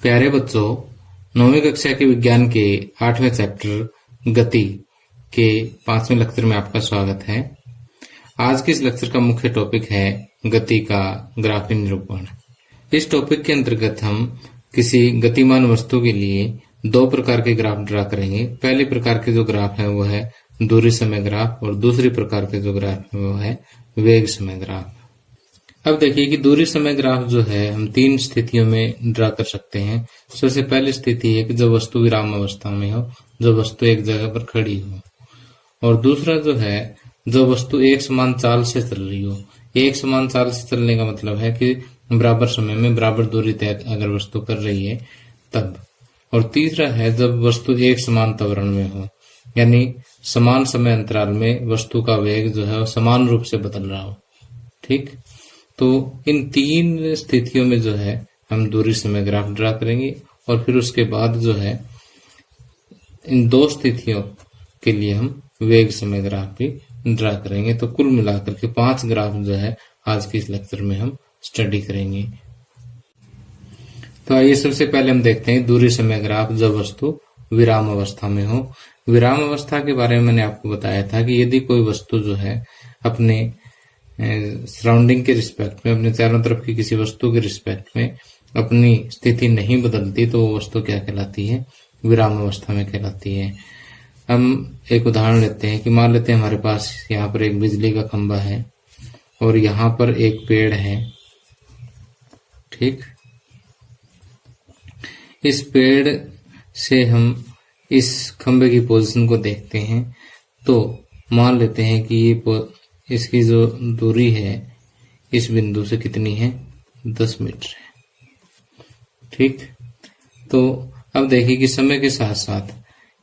प्यारे बच्चों, 9वीं कक्षा के विज्ञान के 8वें चैप्टर गति के 5वें लेक्चर में आपका स्वागत है। आज के इस लेक्चर का मुख्य टॉपिक है गति का ग्राफी निरूपण। इस टॉपिक के अंतर्गत हम किसी गतिमान वस्तु के लिए दो प्रकार के ग्राफ ड्रा करेंगे। पहले प्रकार के जो ग्राफ है वो है दूरी समय ग्राफ और दूसरी प्रकार के जो ग्राफ है वो है वेग समय ग्राफ। अब देखिए कि दूरी समय ग्राफ जो है हम तीन स्थितियों में ड्रा कर सकते हैं। सबसे पहली स्थिति है कि जब वस्तु विराम अवस्था में हो, जब वस्तु एक जगह पर खड़ी हो, और दूसरा जो है जब वस्तु एक समान चाल से चल रही हो। एक समान चाल से चलने का मतलब है कि बराबर समय में बराबर दूरी तय अगर वस्तु कर रही है तब। और तीसरा है जब वस्तु एक समान त्वरण में हो, यानी समान समय अंतराल में वस्तु का वेग जो है वो समान रूप से बदल रहा हो। ठीक, तो इन तीन स्थितियों में जो है हम दूरी समय ग्राफ ड्रा करेंगे और फिर उसके बाद जो है इन दो स्थितियों के लिए हम वेग समय ग्राफ भी ड्रा करेंगे। तो कुल मिलाकर के 5 ग्राफ जो है आज के इस लेक्चर में हम स्टडी करेंगे। तो आइए सबसे पहले हम देखते हैं दूरी समय ग्राफ जब वस्तु विराम अवस्था में हो। विराम अवस्था के बारे में मैंने आपको बताया था कि यदि कोई वस्तु जो है अपने सराउंडिंग के रिस्पेक्ट में, अपने चारों तरफ की किसी वस्तु के रिस्पेक्ट में अपनी स्थिति नहीं बदलती तो वो वस्तु क्या कहलाती है? विराम अवस्था में कहलाती है। हम एक उदाहरण लेते हैं कि मान लेते हैं हमारे पास यहाँ पर एक बिजली का खंभा है और यहाँ पर एक पेड़ है। ठीक, इस पेड़ से हम इस खंभे की पोजीशन को देखते हैं तो मान लेते हैं कि ये इसकी जो दूरी है इस बिंदु से कितनी है? 10 मीटर है। ठीक, तो अब देखिए कि समय के साथ साथ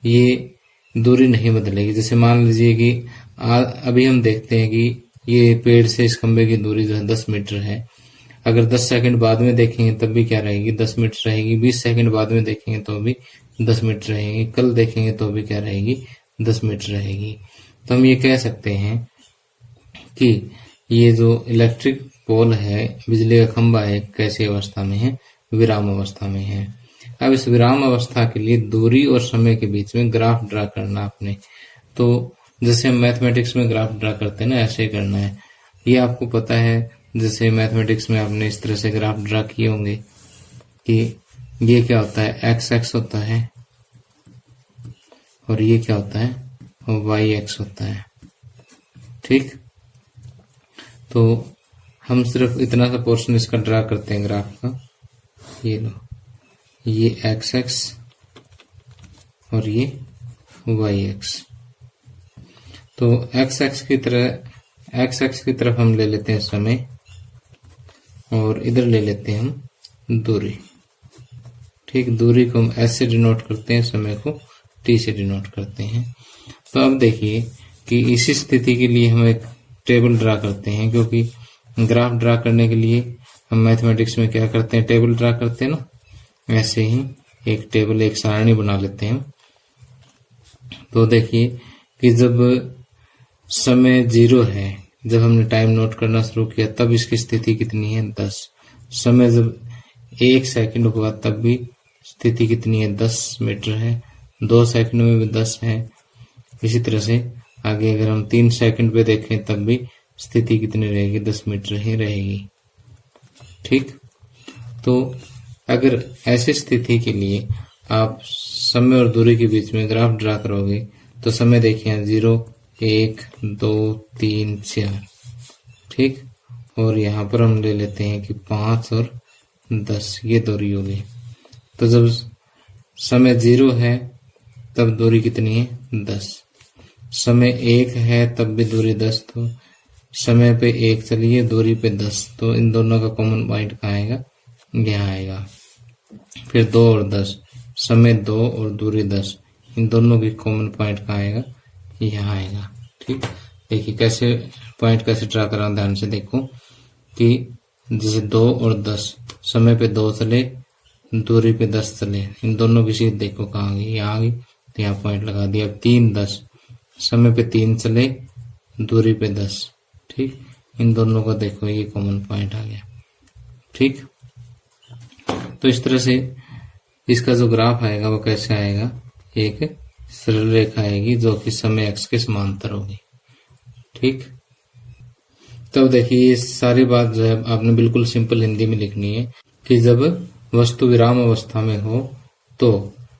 ये दूरी नहीं बदलेगी। जैसे मान लीजिए कि अभी हम देखते हैं कि ये पेड़ से इस खंबे की दूरी जो है 10 मीटर है। अगर 10 सेकंड बाद में देखेंगे तब भी क्या रहेगी? 10 मीटर रहेगी। 20 सेकंड बाद में देखेंगे तो भी 10 मीटर रहेगी। कल देखेंगे तो भी क्या रहेगी? 10 मीटर रहेगी। तो हम ये कह सकते हैं कि ये जो इलेक्ट्रिक पोल है, बिजली का खंभा है, कैसी अवस्था में है? विराम अवस्था में है। अब इस विराम अवस्था के लिए दूरी और समय के बीच में ग्राफ ड्रा करना आपने। तो जैसे हम मैथमेटिक्स में ग्राफ ड्रा करते हैं ना, ऐसे ही करना है। ये आपको पता है, जैसे मैथमेटिक्स में आपने इस तरह से ग्राफ ड्रा किए होंगे कि ये क्या होता है? एक्स एक्स होता है और ये क्या होता है? वाई एक्स होता है। ठीक, तो हम सिर्फ इतना सा पोर्शन इसका ड्रा करते हैं ग्राफ का। ये लो, ये एक्स एक्स और ये वाई एक्स। तो एक्स एक्स की तरफ हम ले लेते हैं समय और इधर ले लेते हैं हम दूरी। ठीक, दूरी को हम एस से डिनोट करते हैं, समय को टी से डिनोट करते हैं। तो अब देखिए कि इसी स्थिति के लिए हम एक टेबल ड्रा करते हैं, क्योंकि ग्राफ ड्रा करने के लिए हम मैथमेटिक्स में क्या करते हैं? टेबल ड्रा करते हैं ना। ऐसे ही एक टेबल, एक सारणी बना लेते हैं। तो देखिए कि जब समय 0 है, जब हमने टाइम नोट करना शुरू किया तब इसकी स्थिति कितनी है? 10। समय जब 1 सेकंड हुआ तब भी स्थिति कितनी है? 10 मीटर है। 2 सेकंड में भी 10 है। इसी तरह से आगे अगर हम 3 सेकंड पे देखें तब भी स्थिति कितनी रहेगी? 10 मीटर ही रहेगी। ठीक, तो अगर ऐसी स्थिति के लिए आप समय और दूरी के बीच में ग्राफ ड्रा करोगे तो समय देखिए 0, 1, 2, 3, 4। ठीक, और यहाँ पर हम ले लेते हैं कि 5 और 10 ये दूरी होगी। तो जब समय 0 है तब दूरी कितनी है? 10। समय 1 है तब भी दूरी 10। तो समय पे 1 चलिए, दूरी पे 10, तो इन दोनों का कॉमन पॉइंट कहाँ आएगा? यहाँ आएगा। फिर 2 और 10, समय 2 और दूरी 10, इन दोनों की कॉमन पॉइंट कहाँ आएगा? यहाँ आएगा। ठीक, देखिए कैसे पॉइंट कैसे ड्रा करा, ध्यान से देखो कि जैसे 2 और 10, समय पे 2 चले, दूरी पे 10 चले, इन दोनों की चीज देखो कहाँ आ गई? यहाँ आ गई, तो यहाँ पॉइंट लगा दिया। अब 3, 10, समय पे 3 चले, दूरी पे 10। ठीक, इन दोनों का देखो ये कॉमन पॉइंट आ गया। ठीक, तो इस तरह से इसका जो ग्राफ आएगा वो कैसे आएगा, एक सरल रेखा आएगी जो कि समय x के समांतर होगी। ठीक, तब देखिए ये सारी बात जो है आपने बिल्कुल सिंपल हिंदी में लिखनी है कि जब वस्तु विराम अवस्था में हो तो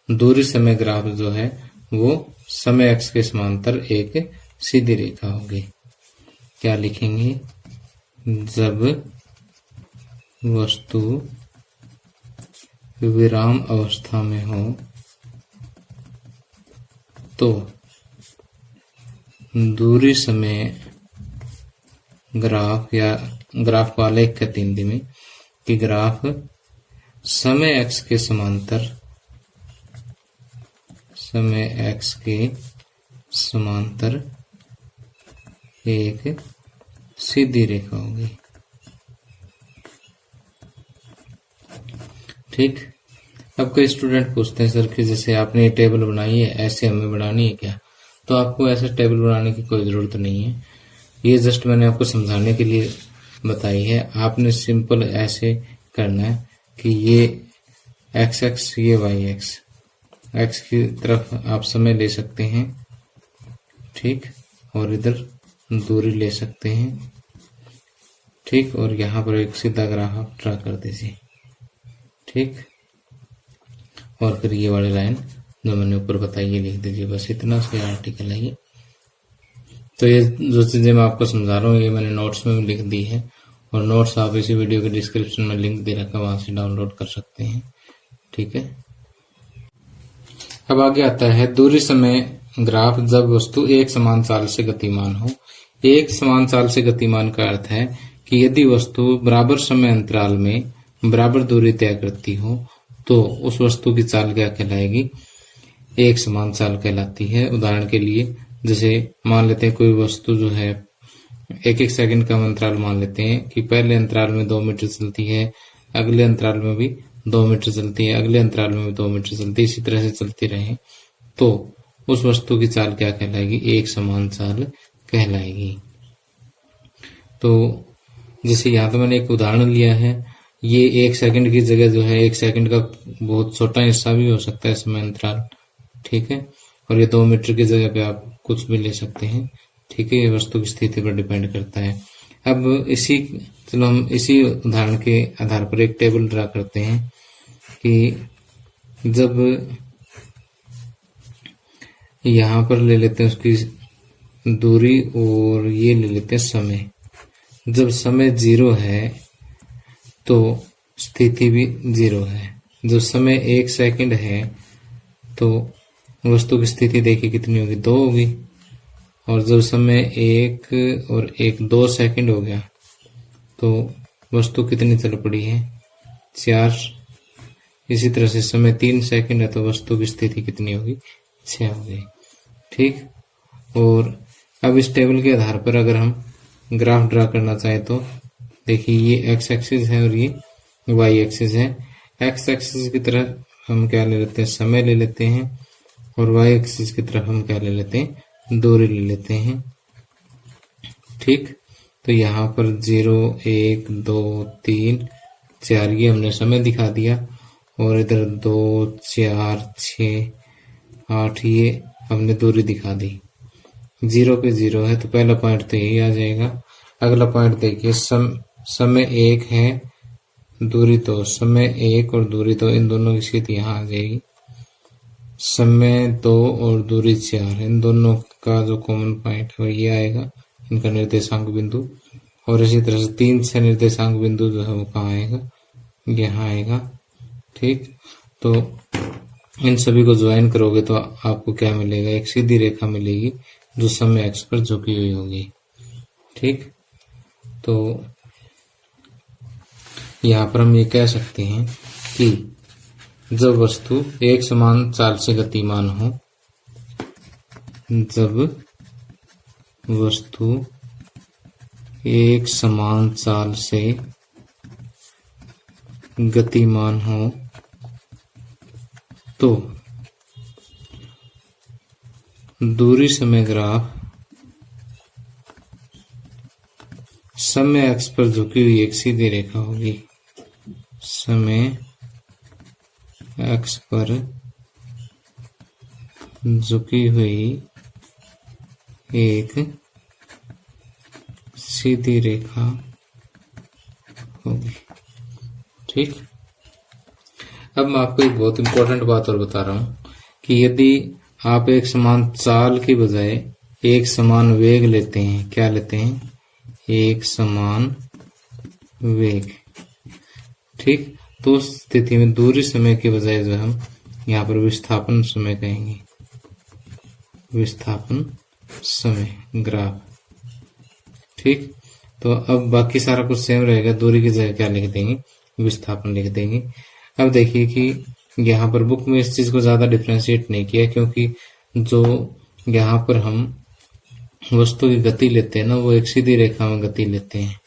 दूरी समय ग्राफ जो है वो समय x के समांतर एक सीधी रेखा होगी। क्या लिखेंगे, जब वस्तु विराम अवस्था में हो तो दूरी समय ग्राफ, या ग्राफ को आलेख कहते हैं हिंदी में, कि ग्राफ समय x के समांतर, समय x के समांतर एक सीधी रेखा होगी। ठीक, अब कई स्टूडेंट पूछते हैं सर कि जैसे आपने ये टेबल बनाई है ऐसे हमें बनानी है क्या, तो आपको ऐसे टेबल बनाने की कोई ज़रूरत नहीं है। ये जस्ट मैंने आपको समझाने के लिए बताई है। आपने सिंपल ऐसे करना है कि ये एक्स एक्स, ये वाई एक्स, एक्स की तरफ आप समय ले सकते हैं, ठीक, और इधर दूरी ले सकते हैं, ठीक, और यहाँ पर एक सीधा ग्राफ आप ड्रा कर दीजिए। ठीक, और फिर ये वाली लाइन जो मैंने ऊपर बताई ये लिख दीजिए। बस इतना सा आर्टिकल है ये। तो ये जो चीज़ें मैं आपको समझा रहा हूँ ये मैंने नोट्स में भी लिख दी है, और नोट्स आप इसी वीडियो के डिस्क्रिप्शन में लिंक दे रखा है, वहां से डाउनलोड कर सकते हैं। ठीक है, अब आगे आता है दूरी समय ग्राफ जब वस्तु एक समान चाल से गतिमान हो। एक समान चाल से गतिमान का अर्थ है कि यदि वस्तु बराबर समय अंतराल में बराबर दूरी तय करती हो तो उस वस्तु की चाल क्या कहलाएगी, एक समान चाल कहलाती है। उदाहरण के लिए जैसे मान लेते हैं कोई वस्तु जो है एक एक सेकंड का अंतराल मान लेते हैं कि पहले अंतराल में 2 मीटर चलती है, अगले अंतराल में भी 2 मीटर चलती है, अगले अंतराल में भी 2 मीटर चलती है, इसी तरह से चलती रहे तो उस वस्तु की चाल क्या कहलाएगी, एक समान चाल कहलाएगी। तो जैसे यहाँ तो मैंने एक उदाहरण लिया है, ये 1 सेकंड की जगह जो है 1 सेकंड का बहुत छोटा हिस्सा भी हो सकता है समय अंतराल। ठीक है, और ये 2 मीटर की जगह पे आप कुछ भी ले सकते हैं। ठीक है, ये वस्तु की स्थिति पर डिपेंड करता है। अब चलो हम इसी उदाहरण के आधार पर एक टेबल ड्रा करते हैं कि जब यहाँ पर ले लेते हैं उसकी दूरी और ये ले लेते हैं समय। जब समय 0 है तो स्थिति भी 0 है। जब समय 1 सेकंड है तो वस्तु की स्थिति देखिए कितनी होगी, 2 होगी। और जब समय 1 और 1 2 सेकंड हो गया तो वस्तु कितनी चल पड़ी है, 4। इसी तरह से समय 3 सेकंड है तो वस्तु की स्थिति कितनी होगी, 6 होगी। ठीक, और अब इस टेबल के आधार पर अगर हम ग्राफ ड्रा करना चाहें तो देखिए ये एक्स एक्सिस है और ये वाई एक्सिस है। एक्स एक्सिस की तरफ हम क्या ले लेते हैं, समय ले लेते हैं, और वाई एक्सिस की तरफ हम क्या ले लेते हैं, दूरी ले लेते हैं। ठीक, तो यहाँ पर 0 1 2 3 4 ये हमने समय दिखा दिया, और इधर 2 4 6 8 ये हमने दूरी दिखा दी। 0 पे 0 है तो पहला पॉइंट तो यही आ जाएगा। अगला पॉइंट देखिए, समय 1 है, दूरी 2, समय 1 और दूरी 2 इन दोनों की स्थिति यहाँ आ जाएगी। समय 2 और दूरी 4 इन दोनों का जो कॉमन पॉइंट है वो ये आएगा, इनका निर्देशांक बिंदु। और इसी तरह से 3 6 निर्देशांक बिंदु जो है वो कहाँ आएगा, यहाँ आएगा। ठीक, तो इन सभी को ज्वाइन करोगे तो आपको क्या मिलेगा, एक सीधी रेखा मिलेगी जो समय एक्स पर झुकी हुई होगी। ठीक, तो यहाँ पर हम ये कह सकते हैं कि जब वस्तु एक समान चाल से गतिमान हो, जब वस्तु एक समान चाल से गतिमान हो तो दूरी समय ग्राफ समय अक्ष पर झुकी हुई एक सीधी रेखा होगी। समय एक्स पर झुकी हुई एक सीधी रेखा होगी। ठीक। अब मैं आपको एक बहुत इंपॉर्टेंट बात और बता रहा हूं कि यदि आप एक समान चाल की बजाय एक समान वेग लेते हैं, क्या लेते हैं, एक समान वेग, ठीक, तो उस स्थिति में दूरी समय की बजाय जो हम यहाँ पर विस्थापन समय कहेंगे, विस्थापन समय ग्राफ। ठीक। तो अब बाकी सारा कुछ सेम रहेगा, दूरी की जगह क्या लिख देंगे, विस्थापन लिख देंगे। अब देखिए कि यहाँ पर बुक में इस चीज को ज्यादा डिफ्रेंशिएट नहीं किया, क्योंकि जो यहाँ पर हम वस्तु की गति लेते हैं ना, वो एक सीधी रेखा में गति लेते हैं।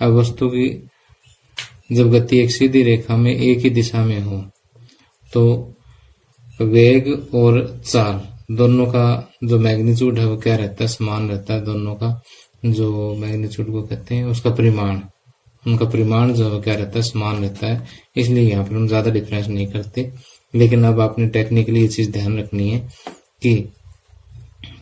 अब वस्तु की जब गति एक सीधी रेखा में एक ही दिशा में हो तो वेग और चाल दोनों का जो मैग्नीट्यूड है वो क्या रहता है, समान रहता है। दोनों का जो मैग्नीट्यूड को कहते हैं उसका परिमाण, उनका परिमाण जो है क्या रहता है, समान रहता है। इसलिए यहाँ पर हम ज्यादा डिफरेंस नहीं करते। लेकिन अब आपने टेक्निकली ये चीज ध्यान रखनी है कि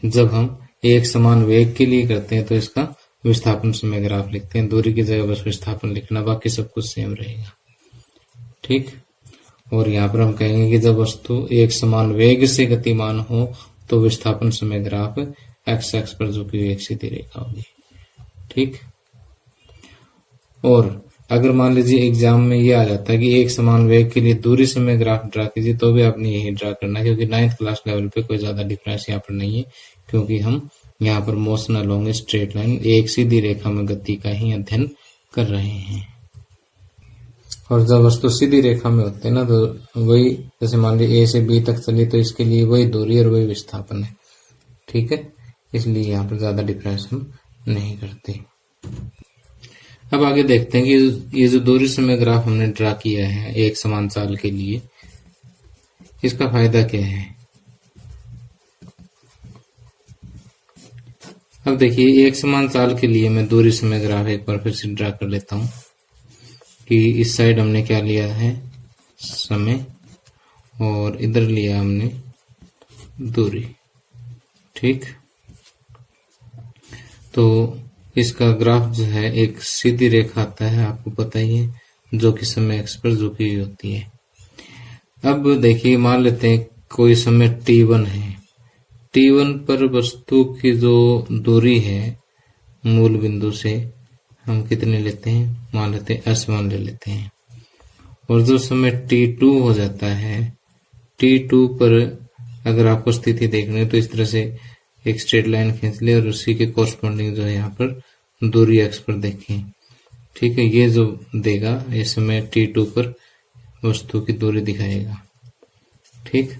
जब हम एक समान वेग के लिए करते हैं तो इसका विस्थापन समय ग्राफ लिखते हैं, दूरी की जगह बस विस्थापन लिखना, बाकी सब कुछ सेम रहेगा। ठीक। और यहाँ पर हम कहेंगे कि जब वस्तु एक समान वेग से गतिमान हो तो विस्थापन समय ग्राफ एक्स एक्स पर झुकी हुई एक सीधी रेखा होगी। ठीक। और अगर मान लीजिए एग्जाम में ये आ जाता है कि एक समान वेग के लिए दूरी समय ग्राफ ड्रा कीजिए, तो भी आपने यही ड्रा करना है, क्योंकि 9th क्लास लेवल पे कोई ज्यादा डिफरेंस यहाँ पर नहीं है, क्योंकि हम यहाँ पर मोशन अलोंग स्ट्रेट लाइन, एक सीधी रेखा में गति का ही अध्ययन कर रहे हैं। और जब वस्तु सीधी रेखा में होते हैं ना, तो वही जैसे मान लीजिए ए से बी तक चली तो इसके लिए वही दूरी और वही विस्थापन है। ठीक है, इसलिए यहाँ पर ज्यादा डिफरेंस हम नहीं करते। अब आगे देखते हैं कि ये जो दूरी समय ग्राफ हमने ड्रा किया है एक समान चाल के लिए, इसका फायदा क्या है। अब देखिए एक समान चाल के लिए मैं दूरी समय ग्राफ एक बार फिर से ड्रा कर लेता हूं कि इस साइड हमने क्या लिया है, समय, और इधर लिया हमने दूरी। ठीक। तो इसका ग्राफ जो है एक सीधी रेखा आता है, आपको पता ही है, जो कि समय एक्स पर झुकी हुई होती है। अब देखिए मान लेते हैं कोई समय t1 है, t1 पर वस्तु की जो दूरी है मूल बिंदु से हम कितने लेते हैं, मान लेते हैं s1 ले लेते हैं। और जो समय t2 हो जाता है, t2 पर अगर आपको स्थिति देखनी है तो इस तरह से एक स्ट्रेट लाइन खींच ले और उसी के कोरस्पॉन्डिंग जो है यहाँ पर दूरी एक्स पर देखें। ठीक है, ये जो देगा ये समय t2 पर वस्तु की दूरी दिखाएगा। ठीक।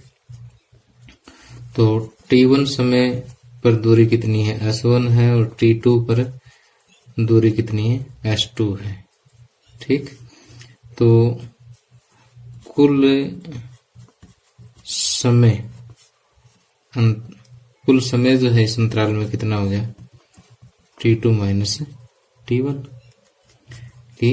तो t1 समय पर दूरी कितनी है, s1 है, और t2 पर दूरी कितनी है, s2 है। ठीक। तो कुल समय जो है इस अंतराल में कितना हो गया, t2 माइनस t1। कि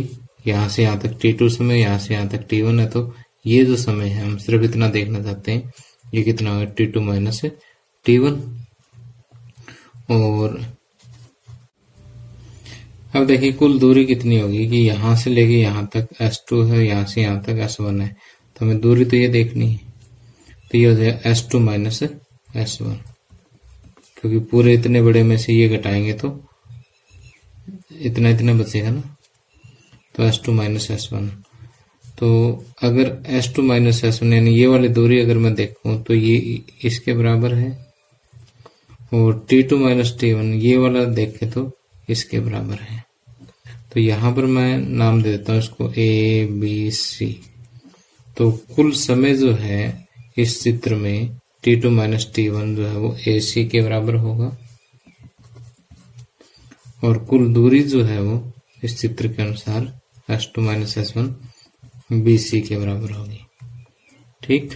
यहां से यहां तक t2 समय, यहां से यहां तक t1 है, तो ये जो समय है हम सिर्फ इतना देखना चाहते हैं, ये कितना होगा, t2 माइनस t1। और अब देखिए कुल दूरी कितनी होगी कि यहां से लेके यहां तक s2 है, यहां से यहां तक s1 है, तो हमें दूरी तो ये देखनी है, तो ये हो जाएगा s2 माइनस s1, क्योंकि पूरे इतने बड़े में से ये घटाएंगे तो इतना इतना बचेगा ना, तो s2 माइनस s1। तो अगर s2 माइनस s1 यानी ये वाली दूरी अगर मैं देखूं तो ये इसके बराबर है, और t2 माइनस t1 ये वाला देखे तो इसके बराबर है। तो यहां पर मैं नाम दे देता हूं इसको a b c। तो कुल समय जो है इस चित्र में t2 माइनस t1 जो है वो ac के बराबर होगा, और कुल दूरी जो है वो इस चित्र के अनुसार s2 माइनस s1 bc के बराबर होगी। ठीक।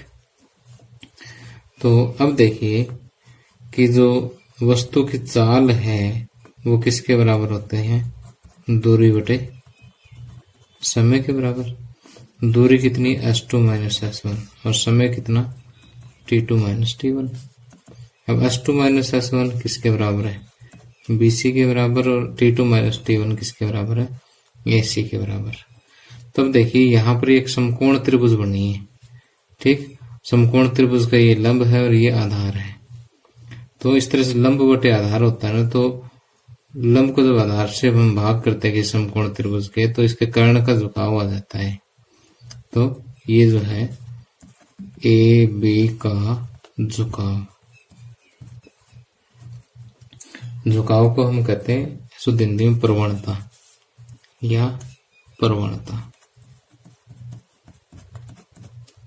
तो अब देखिए कि जो वस्तु की चाल है वो किसके बराबर होते हैं, दूरी बटे समय के बराबर। दूरी कितनी S2 माइनस S1 और समय कितना T2 माइनस T1। अब S2 माइनस S1 किसके बराबर है, BC के बराबर, और T2 माइनस T1 किसके बराबर है, AC के बराबर। तब देखिए यहाँ पर एक समकोण त्रिभुज बनी है, ठीक। समकोण त्रिभुज का ये लंब है और ये आधार है। तो इस तरह से लंब बटे आधार होता है ना, तो लंब को जब आधार से हम भाग करते हैं कि समकोण त्रिभुज के, तो इसके कर्ण का झुकाव आ जाता है। तो ये जो है AB का झुकाव को हम कहते हैं शुद्ध हिंदी में प्रवणता या प्रवणता,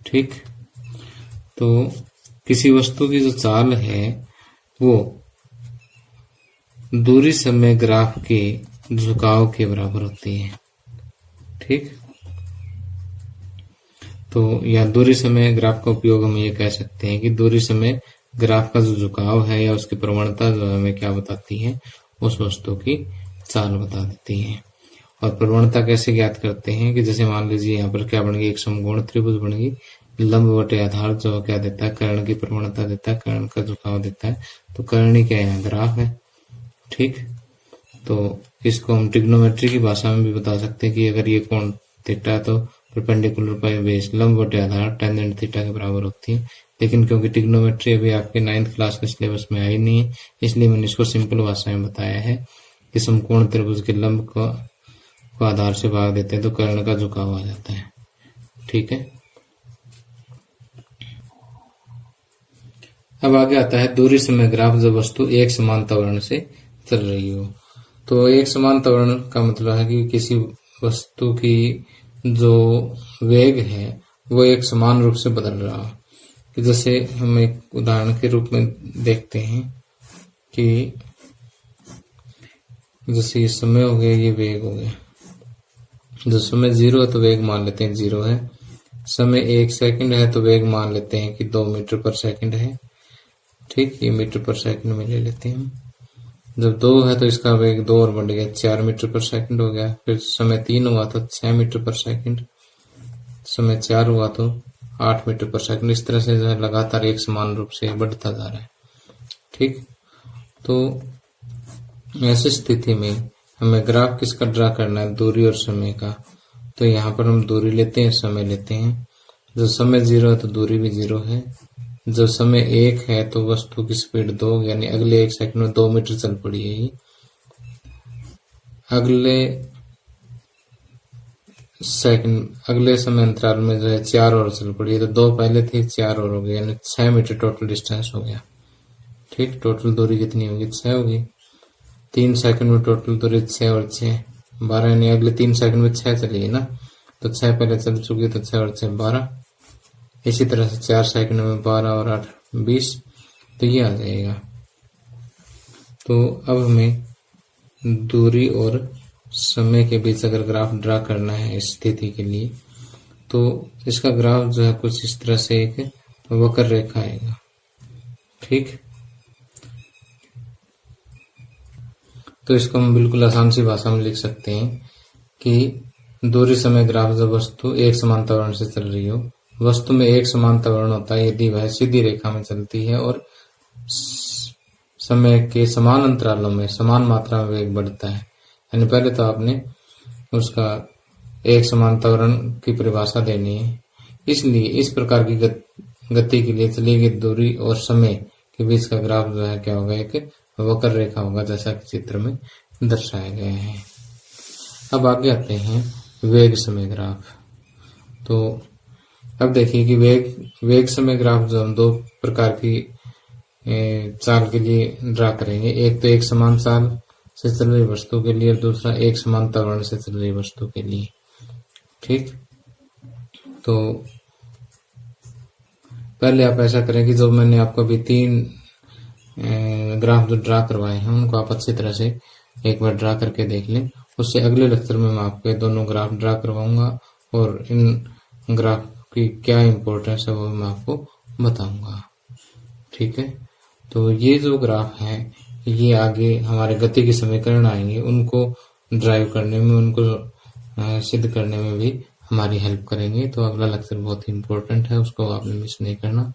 ठीक। तो किसी वस्तु की जो चाल है वो दूरी समय ग्राफ के झुकाव के बराबर होती है, ठीक। तो या दूरी समय ग्राफ का उपयोग हम ये कह सकते हैं कि दूरी समय ग्राफ का जो झुकाव है या उसकी प्रवणता जो हमें क्या बताती है, उस वस्तु की चाल बता देती है। और प्रवणता कैसे ज्ञात करते हैं कि जैसे मान लीजिए यहाँ पर क्या बन गई, एक समकोण त्रिभुज बन गई, लंब बटे आधार जो क्या देता है, कर्ण की प्रवणता देता है, कर्ण का झुकाव देता है। तो कर्णी क्या है, यहाँ ग्राफ है, ठीक। तो इसको हम ट्रिग्नोमेट्री की भाषा में भी बता सकते हैं कि अगर ये कोण थीटा तो परपेंडिकुलर बाय बेस लंब बटे आधार टेंजेंट थीटा के बराबर होती है। लेकिन क्योंकि ट्रिग्नोमेट्री अभी आपके 9th क्लास के सिलेबस में आई नहीं है, इसलिए मैंने इसको सिंपल भाषा में बताया है कि समकोण त्रिभुज के लंब को आधार से भाग देते हैं तो कर्ण का झुकाव आ जाता है, ठीक है। अब आगे आता है दूरी समय ग्राफ, जब वस्तु एक समान त्वरण से चल रही हो। तो एक समान त्वरण का मतलब है कि किसी वस्तु की जो वेग है वो एक समान रूप से बदल रहा हो। कि जैसे हम एक उदाहरण के रूप में देखते हैं कि जैसे ये समय हो गया, ये वेग हो गया। जो समय 0 है तो वेग मान लेते हैं 0 है, समय 1 सेकंड है तो वेग मान लेते हैं कि 2 मीटर पर सेकंड है, ठीक। ये मीटर पर सेकंड में ले लेते हैं। जब 2 है तो इसका वेग 2 और बढ़ गया, 4 मीटर पर सेकंड हो गया। फिर समय 3 हुआ तो 6 मीटर पर सेकंड, समय 4 हुआ तो 8 मीटर पर सेकंड। इस तरह से जो है लगातार एक समान रूप से बढ़ता जा रहा है, ठीक। तो ऐसी स्थिति में हमें ग्राफ किसका ड्रा करना है, दूरी और समय का। तो यहाँ पर हम दूरी लेते हैं, समय लेते हैं। जब समय 0 है तो दूरी भी 0 है। जब समय 1 है तो वस्तु की स्पीड 2, यानी अगले 1 सेकंड में 2 मीटर चल पड़ी है। अगले समय अंतराल में जो है 4 और चल पड़ी है, तो 2 पहले थी, 4 और हो गई, यानी 6 मीटर टोटल डिस्टेंस हो गया, ठीक। टोटल दूरी कितनी होगी, 6 होगी। 3 सेकंड में टोटल दूरी 6 और 6 12, यानी अगले 3 सेकंड में 6 चली है ना, तो 6 पहले चल चुकी है, तो 6 और 6 12। इसी तरह से 4 सेकंड में 12 और 8 20, तो ये आ जाएगा। तो अब हमें दूरी और समय के बीच अगर ग्राफ ड्रा करना है इस स्थिति के लिए, तो इसका ग्राफ जो है कुछ इस तरह से एक वक्र रेखा आएगा, ठीक। तो इसको हम बिल्कुल आसान सी भाषा में लिख सकते हैं कि दूरी समय ग्राफ जब वस्तु एक समान त्वरण से चल रही हो। वस्तु में एक समान त्वरण होता है यदि वह सीधी रेखा में चलती है और समय के समान अंतरालों में समान मात्रा में वेग बढ़ता है। यानी पहले तो आपने उसका एक समान त्वरण की परिभाषा देनी है। इसलिए इस प्रकार की गति के लिए चली गई दूरी और समय के बीच का ग्राफ जो है क्या होगा, एक वक्र रेखा होगा, जैसा कि चित्र में दर्शाया गया है। अब आगे आते हैं वेग समय ग्राफ। तो अब देखिए कि वेग समय ग्राफ जो हम 2 प्रकार की चाल के लिए ड्रा करेंगे। एक तो एक समान चाल से चल रही वस्तु के लिए और दूसरा एक समान त्वरण से चल रही वस्तु के लिए, ठीक। तो पहले आप ऐसा करें कि जो मैंने आपको अभी 3 ग्राफ जो ड्रा करवाए हैं उनको आप अच्छी तरह से एक बार ड्रा करके देख लें। उससे अगले लेक्चर में मैं आपको दोनों ग्राफ ड्रा करवाऊंगा और इन ग्राफ की क्या इम्पोर्टेंस है वो मैं आपको बताऊंगा, ठीक है। तो ये जो ग्राफ है ये आगे हमारे गति के समीकरण आएंगे, उनको ड्राइव करने में, उनको सिद्ध करने में भी हमारी हेल्प करेंगे। तो अगला लेक्चर बहुत ही इंपॉर्टेंट है, उसको आपने मिस नहीं करना।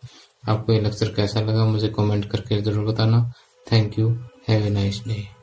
आपको ये लेक्चर कैसा लगा मुझे कमेंट करके जरूर बताना। Thank you, have a nice day.